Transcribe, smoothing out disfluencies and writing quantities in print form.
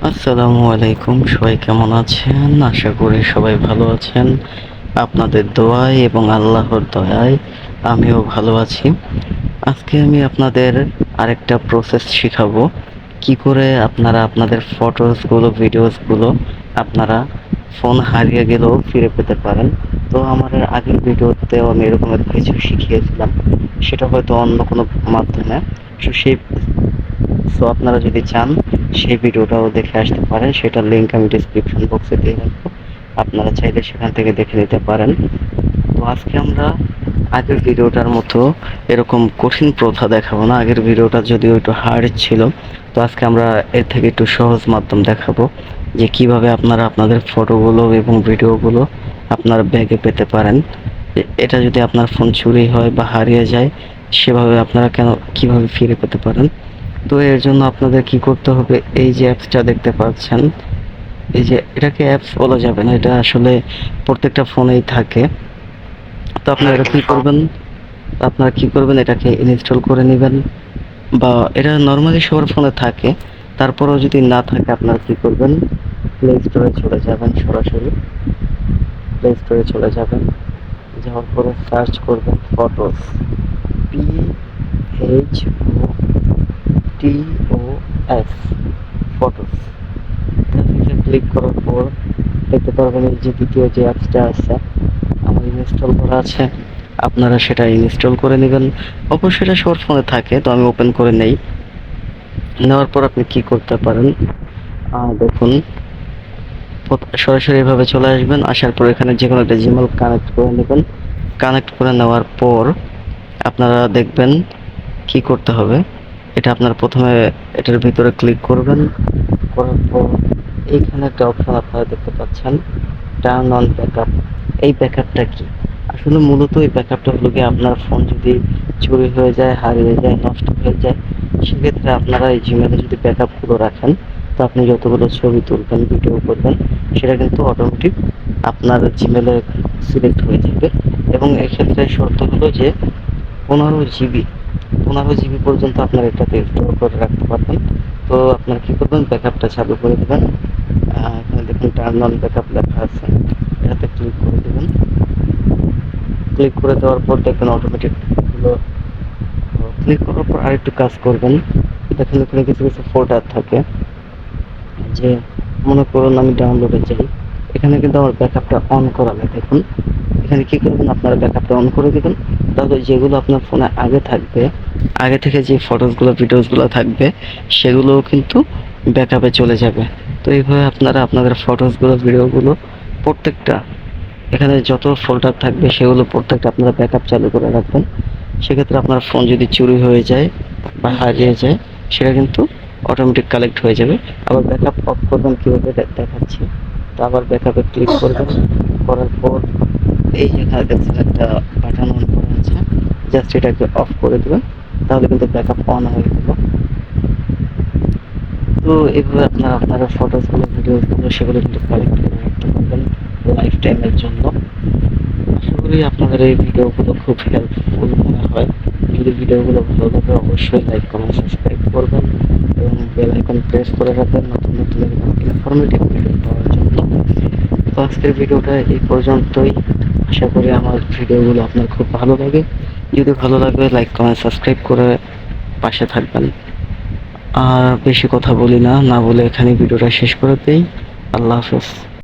আসসালামু আলাইকুম, সবাই কেমন আছেন? আশা করি সবাই ভালো আছেন। আপনাদের দোয়ায় এবং আল্লাহর দয়ায় আমিও ভালো আছি। আজকে আমি আপনাদের আরেকটা প্রসেস শিখাবো। কি করে আপনারা আপনাদের ফটোসগুলো, ভিডিওসগুলো আপনারা ফোন হারিয়ে গেলেও ফিরে পেতে পারেন। তো আমার আগের ভিডিওতেও আমি এরকম একটা কিছু শিখিয়েছিলাম। সেটা হয়তো অন্য কোনো মাধ্যমে। সো সেই সো আপনারা যদি চান সেই ভিডিওটাও দেখে আসতে পারেন, সেটার লিঙ্ক আমি ডিসক্রিপশন বক্সে দিয়ে রাখবো। আপনারা চাইলে সেখান থেকে দেখে নিতে পারেন। তো আজকে আমরা আগের ভিডিওটার মতো এরকম কঠিন প্রথা দেখাবো না। আগের ভিডিওটা যদিও একটু হার্ড ছিল, তো আজকে আমরা এর থেকে একটু সহজ মাধ্যম দেখাবো যে কিভাবে আপনারা আপনাদের ফটোগুলো এবং ভিডিওগুলো আপনার ব্যাগে পেতে পারেন। এটা যদি আপনার ফোন চুরি হয় বা হারিয়ে যায়, সেভাবে আপনারা কিভাবে ফিরে পেতে পারেন। তো এর জন্য আপনাদের কি করতে হবে, এই যে অ্যাপসটা দেখতে পাচ্ছেন, এই যে এটাকে অ্যাপস বলা যাবে না, এটা আসলে প্রত্যেকটা ফোনেই থাকে। তো আপনারা কি করবেন, এটাকে ইনস্টল করে নেবেন। বা এটা নর্মালি সবার ফোনে থাকে, তারপরেও যদি না থাকে আপনারা কি করবেন, প্লে স্টোরে চলে যাবেন। সরাসরি প্লে স্টোরে চলে যাবেন, যাওয়ার পরে সার্চ করবেন ফটোস, PHOTOS, ফটোস। এটা ক্লিক করার পর দেখতে পারবেন এই যে দ্বিতীয় যে অ্যাপসটা আছে আমার ইনস্টল করা আছে, আপনারা সেটা ইনস্টল করে নেবেন। অবশ্যই এটা সবার ফোনে থাকে, তো আমি ওপেন করে নেই। নেওয়ার পর আপনি কি করতে পারেন, দেখুন সরাসরি এভাবে চলে আসবেন। আসার পর এখানে যে কোনো একটা জিমেল কানেক্ট করে নেবেন। কানেক্ট করে নেওয়ার পর আপনারা দেখবেন কি করতে হবে। এটা আপনার প্রথমে এটার ভিতরে ক্লিক করবেন। করার পর এইখানে একটা অপশন আপনারা দেখতে পাচ্ছেন, টার্ন অন ব্যাকআপ। এই ব্যাকআপটা কি? আসলে মূলত এই ব্যাকআপটা হলো গিয়ে আপনার ফোন যদি চুরি হয়ে যায়, হারিয়ে যায়, নষ্ট হয়ে যায়, সেক্ষেত্রে আপনারা এই জিমেলে যদি ব্যাকআপগুলো রাখেন, তো আপনি যতগুলো ছবি তুলবেন, ভিডিও করবেন, সেটা কিন্তু অটোমেটিক আপনার জিমেলে সিলেক্ট হয়ে যাবে। এবং এক্ষেত্রে শর্ত হলো যে 15 জিবি, 15 জিবি পর্যন্ত আপনার এটাতে স্টোর করে রাখতে পারবেন। তো আপনারা কি করবেন, ব্যাকআপটা চালু করে দেবেন। এখানে দেখুন টার্ন অন ব্যাকআপ লেখা আছে, এটাতে ক্লিক করে দেবেন। ক্লিক করে দেওয়ার পর দেখবেন অটোমেটিক এগুলো। ক্লিক করার পর আরেকটু কাজ করবেন। দেখুন এখানে কিছু কিছু ফোল্ডার থাকে, যে মনে করুন আমি ডাউনলোডে যাই, এখানে কিন্তু আমার ব্যাকআপটা অন করা নেই। দেখুন এখানে কি করবেন, আপনারা ব্যাকআপটা অন করে দিবেন। তাহলে যেগুলো আপনার ফোনে আগে থাকবে, আগে থেকে যে ফটোসগুলো, ভিডিওসগুলো থাকবে, সেগুলোও কিন্তু ব্যাকআপে চলে যাবে। তো এইভাবে আপনারা আপনাদের ফটোসগুলো, ভিডিওগুলো প্রত্যেকটা, এখানে যত ফোল্ডার থাকবে সেগুলো প্রত্যেকটা আপনারা ব্যাকআপ চালু করে রাখবেন। সেক্ষেত্রে আপনার ফোন যদি চুরি হয়ে যায় বা হারিয়ে যায়, সেটা কিন্তু অটোমেটিক কালেক্ট হয়ে যাবে। আবার ব্যাকআপ অফ করবেন কীভাবে দেখাচ্ছি। তো আবার ব্যাকআপে ক্লিক করবেন, করার পর এই যেখানে দেখছেন একটা বাটন অন করা আছে, জাস্ট এটাকে অফ করে দেবেন, তাহলে কিন্তু ব্যাকআপ অন হয়ে গেল। তো এভাবে আপনারা আপনারা ফটোসগুলো, ভিডিওসগুলো সেগুলো কিন্তু কালেক্ট করে রাখতে পারবেন লাইফ টাইমের জন্য। আশা করি আপনাদের এই ভিডিওগুলো খুব হেল্পফুল মনে হয়। যদি ভিডিওগুলো ভালো লাগে অবশ্যই লাইক, কমেন্ট, সাবস্ক্রাইব করবেন এবং বেল আইকন প্রেস করে রাখবেন নতুন নতুন ইনফরমেটিভ ভিডিও পাওয়ার জন্য। তো আজকের ভিডিওটা এই পর্যন্তই। আশা করি আমার ভিডিওগুলো আপনার খুব ভালো লাগে। যদি ভালো লাগে লাইক, কমেন্ট, সাবস্ক্রাইব করে পাশে থাকবেন। আর বেশি কথা বলি না, না বলে এখানে ভিডিওটা শেষ করে দেই। আল্লাহ হাফেজ।